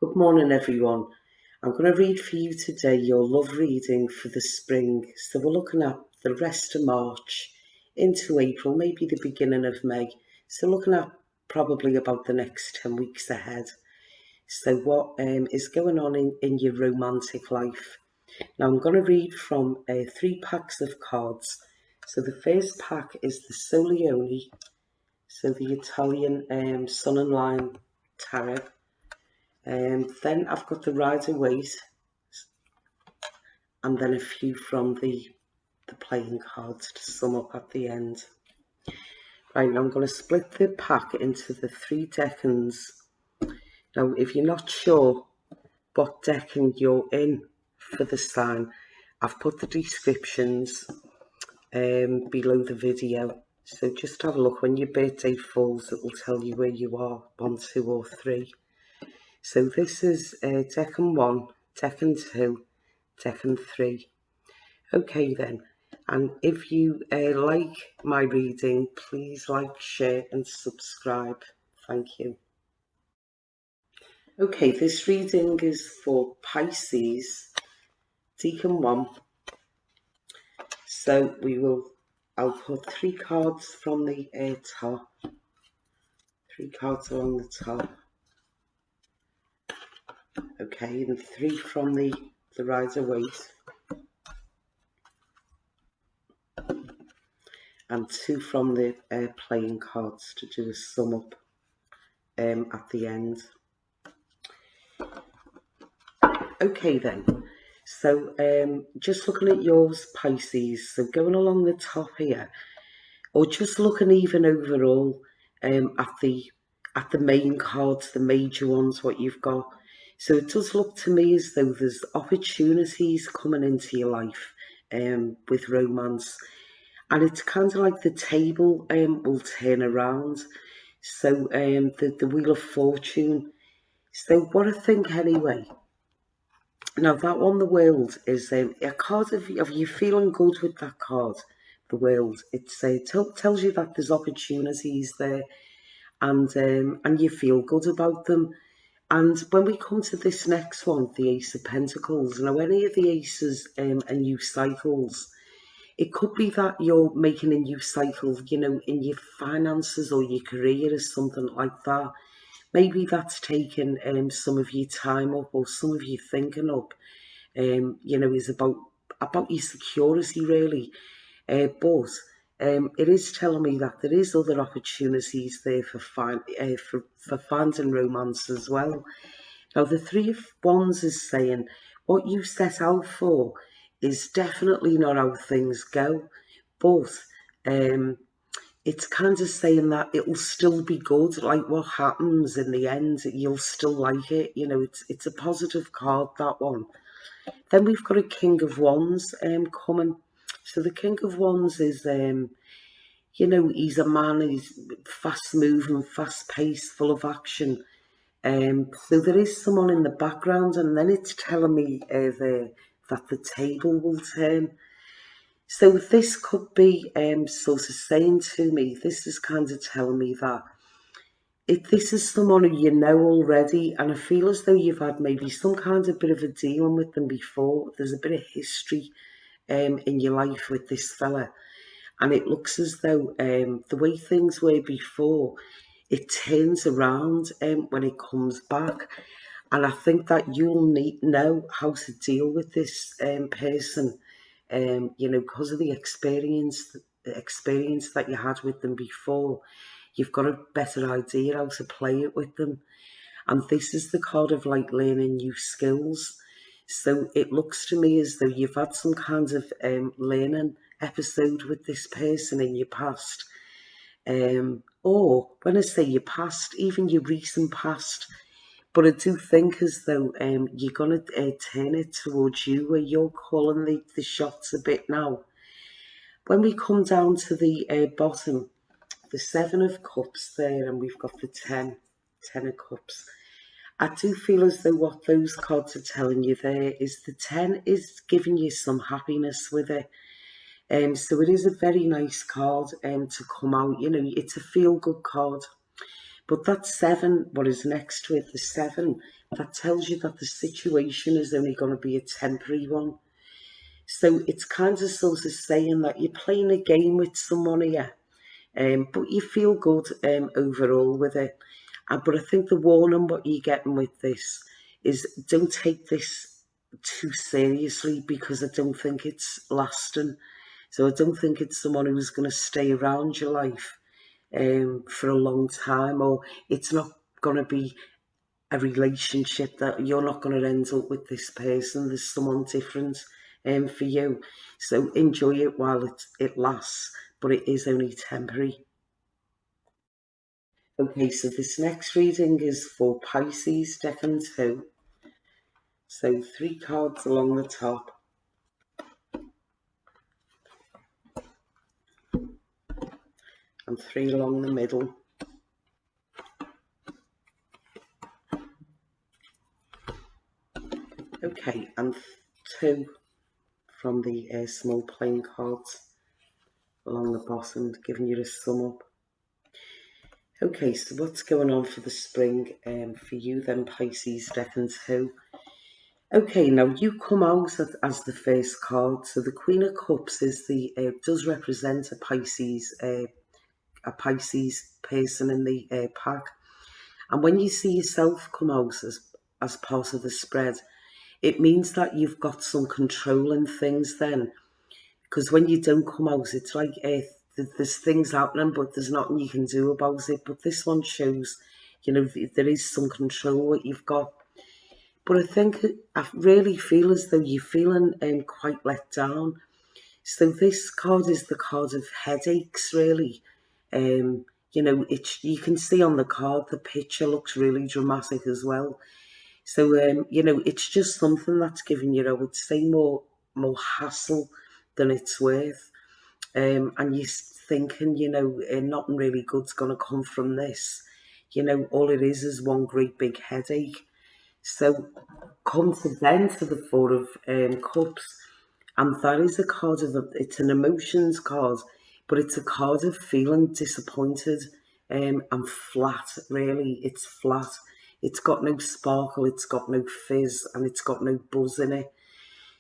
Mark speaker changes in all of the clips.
Speaker 1: Good morning, everyone. I'm going to read for you today your love reading for the spring. So we're looking at the rest of March into April, maybe the beginning of May. So looking at probably about the next 10 weeks ahead. So what is going on in your romantic life? Now I'm going to read from 3 packs of cards. So the first pack is the Solioni, so the Italian Sun and Line Tarot. Then I've got the Rider-Waite, and then a few from the playing cards to sum up at the end. Right, now I'm going to split the pack into the 3 decans. Now, if you're not sure what decan you're in for the sign, I've put the descriptions below the video. So just have a look. When your birthday falls, it will tell you where you are, 1, 2 or 3. So this is decan 1, decan 2, decan 3. Okay then, and if you like my reading, please like, share and subscribe. Thank you. Okay, this reading is for Pisces, Decan 1. So I'll put 3 cards from the top, 3 cards along the top. Okay, and 3 from the Rider-Waite, and 2 from the playing cards to do a sum up at the end. Okay then, so just looking at yours, Pisces, so going along the top here, or just looking even overall at the main cards, the major ones, what you've got. So it does look to me as though there's opportunities coming into your life with romance, and it's kind of like the table will turn around. So the Wheel of Fortune. So what I think anyway. Now that one, the World, is a card of you feeling good with that card, the World. It's tells you that there's opportunities there, and you feel good about them. And when we come to this next one, the Ace of Pentacles, now any of the aces are new cycles. It could be that you're making a new cycle, in your finances or your career or something like that. Maybe that's taken some of your time up or some of your thinking up. Is about your security really. But it is telling me that there is other opportunities there for finding romance as well. Now the 3 of Wands is saying what you set out for is definitely not how things go, but it's kind of saying that it'll still be good. Like what happens in the end, you'll still like it. It's a positive card, that one. Then we've got a King of Wands coming. So the King of Wands is, he's a man, he's fast moving, fast paced, full of action. So there is someone in the background, and then it's telling me that the table will turn. So this could be sort of saying to me, this is kind of telling me that if this is someone who you know already, and I feel as though you've had maybe some kind of bit of a dealing with them before, there's a bit of history in your life with this fella, and it looks as though the way things were before, it turns around when it comes back, and I think that you'll know how to deal with this person, because of the experience that you had with them before. You've got a better idea how to play it with them. And this is the card of like learning new skills. So it looks to me as though you've had some kind of learning episode with this person in your past. Or when I say your past, even your recent past. But I do think as though you're going to turn it towards you, where you're calling the shots a bit now. When we come down to the bottom, the 7 of Cups there, and we've got the 10 of Cups. I do feel as though what those cards are telling you there is the 10 is giving you some happiness with it. So it is a very nice card to come out. It's a feel-good card. But that 7, what is next to it, the 7, that tells you that the situation is only going to be a temporary one. So it's kind of sort of saying that you're playing a game with someone here, but you feel good overall with it. But I think the warning what you're getting with this is don't take this too seriously, because I don't think it's lasting. So I don't think it's someone who's going to stay around your life for a long time, or it's not going to be a relationship that you're not going to end up with this person. There's someone different for you. So enjoy it while it lasts, but it is only temporary. Okay, so this next reading is for Pisces, Decan 2. So 3 cards along the top and 3 along the middle. Okay, and 2 from the small playing cards along the bottom, giving you a sum up. Okay, so what's going on for the spring for you then, Pisces, Decan 2? Okay, now you come out as the first card. So the Queen of Cups is does represent a Pisces person in the pack. And when you see yourself come out as part of the spread, it means that you've got some control in things then. Because when you don't come out, it's like there's things happening, but there's nothing you can do about it. But this one shows, there is some control what you've got. But I think I really feel as though you're feeling quite let down. So this card is the card of headaches, really. You can see on the card the picture looks really dramatic as well. So it's just something that's giving you, I would say, more hassle than it's worth. And you're thinking, nothing really good's gonna come from this. All it is one great big headache. So come to the Four of Cups, and that is a card it's an emotions card, but it's a card of feeling disappointed and flat, really. It's flat. It's got no sparkle, it's got no fizz, and it's got no buzz in it.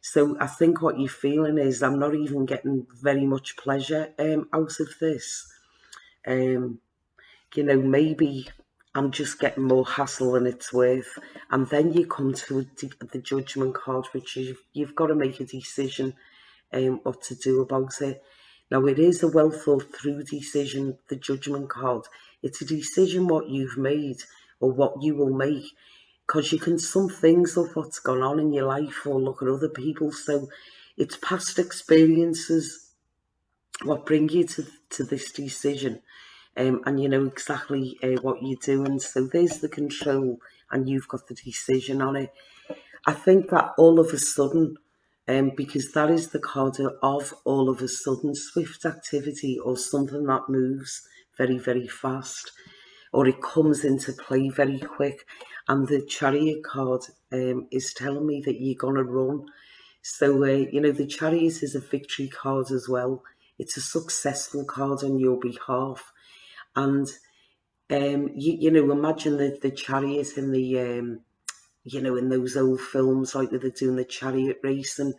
Speaker 1: So I think what you're feeling is, I'm not even getting very much pleasure out of this. Um, maybe I'm just getting more hassle than it's worth. And then you come to the judgment card, which is you've got to make a decision what to do about it. Now, it is a well thought through decision, the judgment card. It's a decision what you've made or what you will make, because you can sum things up what's gone on in your life or look at other people. So it's past experiences what bring you to this decision, and you know exactly what you're doing. So there's the control, and you've got the decision on it. I think that all of a sudden, because that is the card of all of a sudden swift activity or something that moves very, very fast, or it comes into play very quick. And the Chariot card is telling me that you're going to run. So, the Chariot is a victory card as well. It's a successful card on your behalf. And, imagine the Chariot in in those old films, like where they're doing the chariot race. And,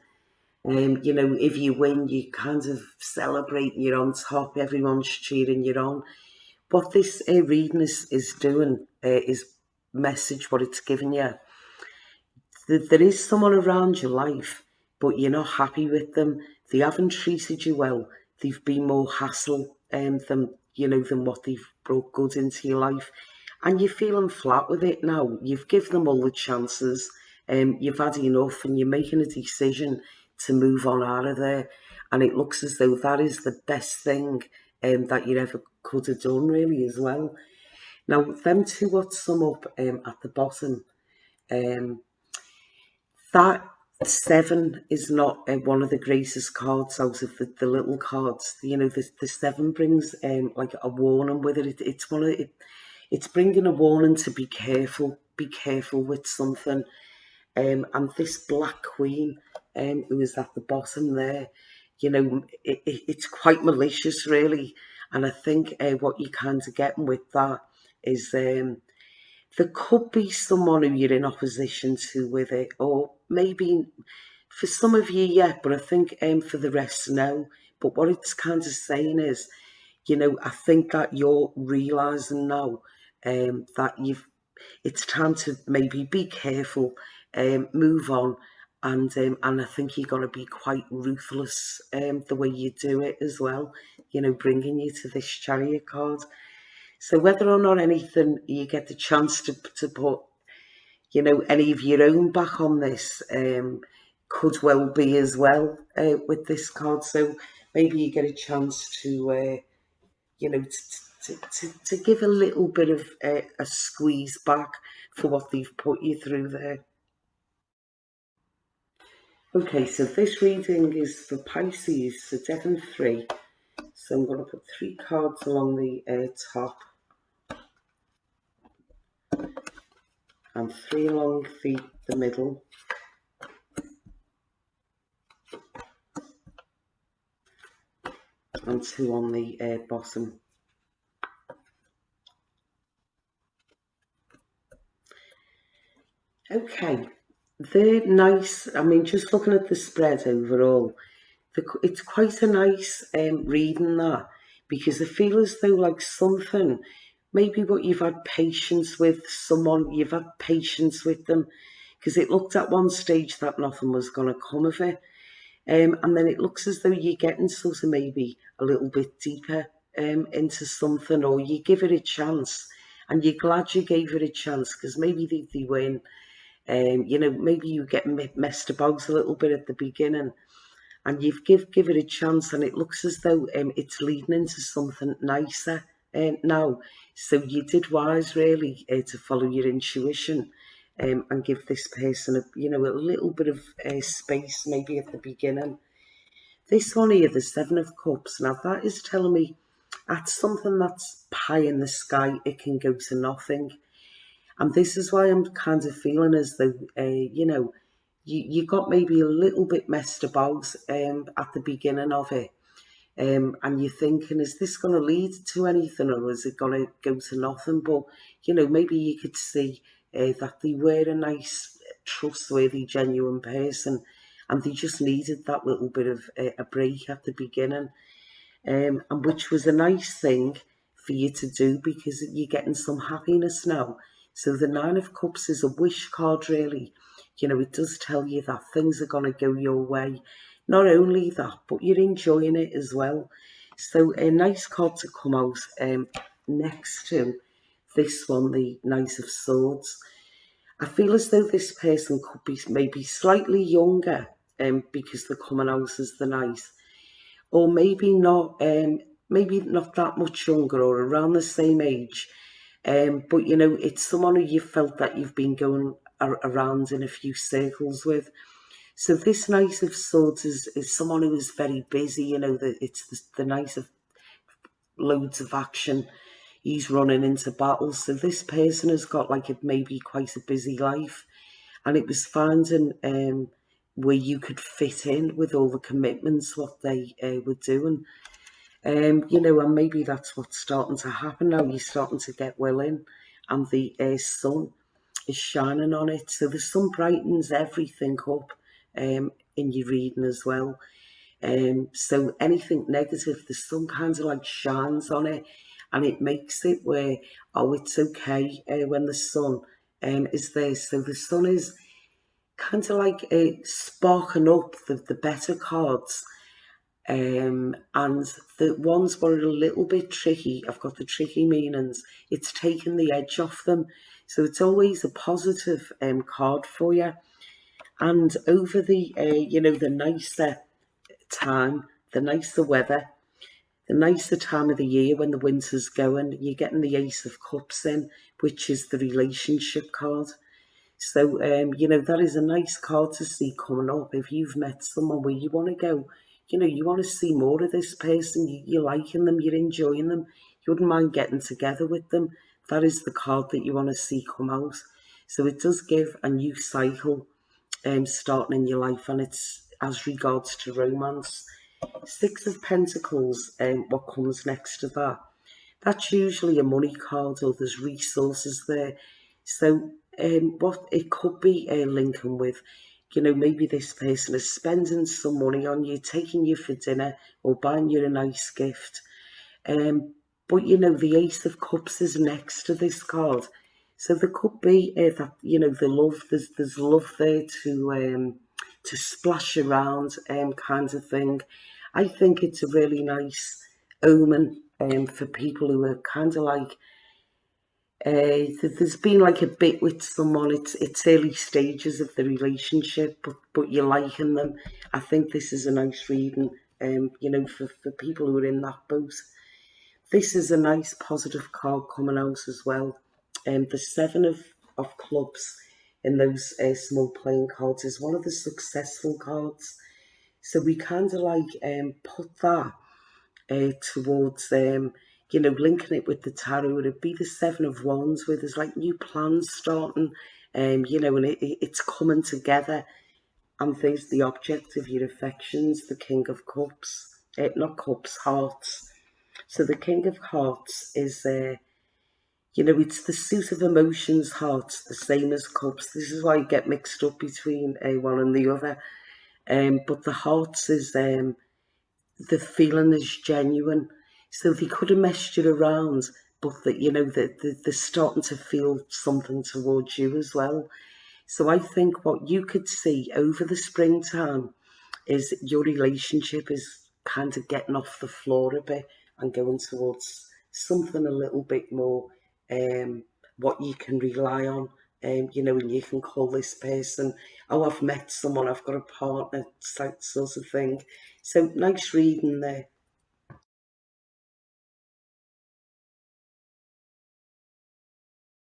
Speaker 1: if you win, you kind of celebrate, you're on top, everyone's cheering you on. What this reading is doing is message what it's giving you. There is someone around your life, but you're not happy with them. They haven't treated you well. They've been more hassle than what they've brought good into your life. And you're feeling flat with it now. You've given them all the chances. You've had enough, and you're making a decision to move on out of there. And it looks as though that is the best thing that you ever could have done, really, as well. Now, them two what sum up at the bottom. Um, that 7 is not one of the greatest cards out of the little cards. The 7 brings like a warning with it. It's bringing a warning to be careful with something. And this Black Queen, who is at the bottom there, it's quite malicious, really. And I think what you're kind of getting with that is there could be someone who you're in opposition to with it, or maybe for some of you, yeah, but I think for the rest, no. But what it's kind of saying is, I think that you're realising now that it's time to maybe be careful, move on, and I think you're going to be quite ruthless the way you do it as well, bringing you to this Chariot card. So whether or not anything you get the chance to put, any of your own back on this, could well be as well with this card. So maybe you get a chance to, to give a little bit of a squeeze back for what they've put you through there. Okay, so this reading is for Pisces, so Decan 3. So I'm going to put 3 cards along the top and 3 along the middle. And 2 on the bottom. Okay, they're nice. I mean, just looking at the spread overall, it's quite a nice reading that, because I feel as though like something, maybe what you've had patience with someone, you've had patience with them, because it looked at one stage that nothing was going to come of it. And then it looks as though you're getting sort of maybe a little bit deeper into something, or you give it a chance, and you're glad you gave it a chance, because maybe they weren't, maybe you get messed about a little bit at the beginning, and you've give it a chance, and it looks as though it's leading into something nicer now. So you did wise, really, to follow your intuition and give this person a little bit of space, maybe at the beginning. This one here, the Seven of Cups, now that is telling me that's something that's pie in the sky. It can go to nothing. And this is why I'm kind of feeling as though, you got maybe a little bit messed about at the beginning of it. And you're thinking, is this going to lead to anything, or is it going to go to nothing? But, maybe you could see that they were a nice, trustworthy, genuine person, and they just needed that little bit of a break at the beginning, and which was a nice thing for you to do, because you're getting some happiness now. So the Nine of Cups is a wish card, really. It does tell you that things are going to go your way. Not only that, but you're enjoying it as well. So a nice card to come out next to this one, the Knight of Swords. I feel as though this person could be maybe slightly younger, because they're coming out as the Knight, or maybe not that much younger, or around the same age. But it's someone who you felt that you've been going around in a few circles with. So this Knight of Swords is someone who is very busy. It's the Knight of loads of action. He's running into battles. So this person has got like maybe quite a busy life, and it was finding where you could fit in with all the commitments what they were doing. And maybe that's what's starting to happen now. You're starting to get well in, and the sun is shining on it. So the sun brightens everything up in your reading as well. So anything negative, the sun kind of like shines on it, and it makes it where, oh, it's okay when the sun is there. So the sun is kind of like sparking up the better cards. And the ones were a little bit tricky. I've got the tricky meanings. It's taken the edge off them. So it's always a positive card for you. And over the nicer time, the nicer weather, the nicer time of the year when the winter's going, you're getting the Ace of Cups in, which is the relationship card. So, that is a nice card to see coming up. If you've met someone where you want to go, you want to see more of this person, you're liking them, you're enjoying them, you wouldn't mind getting together with them, that is the card that you want to see come out. So it does give a new cycle starting in your life, and it's as regards to romance. Six of Pentacles, what comes next to that? That's usually a money card, or there's resources there. So what it could be linking with, maybe this person is spending some money on you, taking you for dinner or buying you a nice gift. But the Ace of Cups is next to this card. So there could be that, the love, there's love there to splash around kind of thing. I think it's a really nice omen for people who are kind of like, there's been like a bit with someone, it's early stages of the relationship, but you're liking them. I think this is a nice reading, for people who are in that boat. This is a nice positive card coming out as well. The Seven of Clubs in those small playing cards is one of the successful cards. So we kind of like put that towards, linking it with the tarot. It'd be the Seven of Wands where there's like new plans starting, and it's coming together. And there's the object of your affections, the King of Cups. Not cups, hearts. So the King of Hearts is, it's the suit of emotions, hearts, the same as cups. This is why you get mixed up between one and the other. But the hearts is, the feeling is genuine. So they could have messed you around, but that, they're starting to feel something towards you as well. So I think what you could see over the springtime is your relationship is kind of getting off the floor a bit and going towards something a little bit more, what you can rely on, and you can call this person, oh, I've met someone, I've got a partner, that sort of thing. So nice reading there.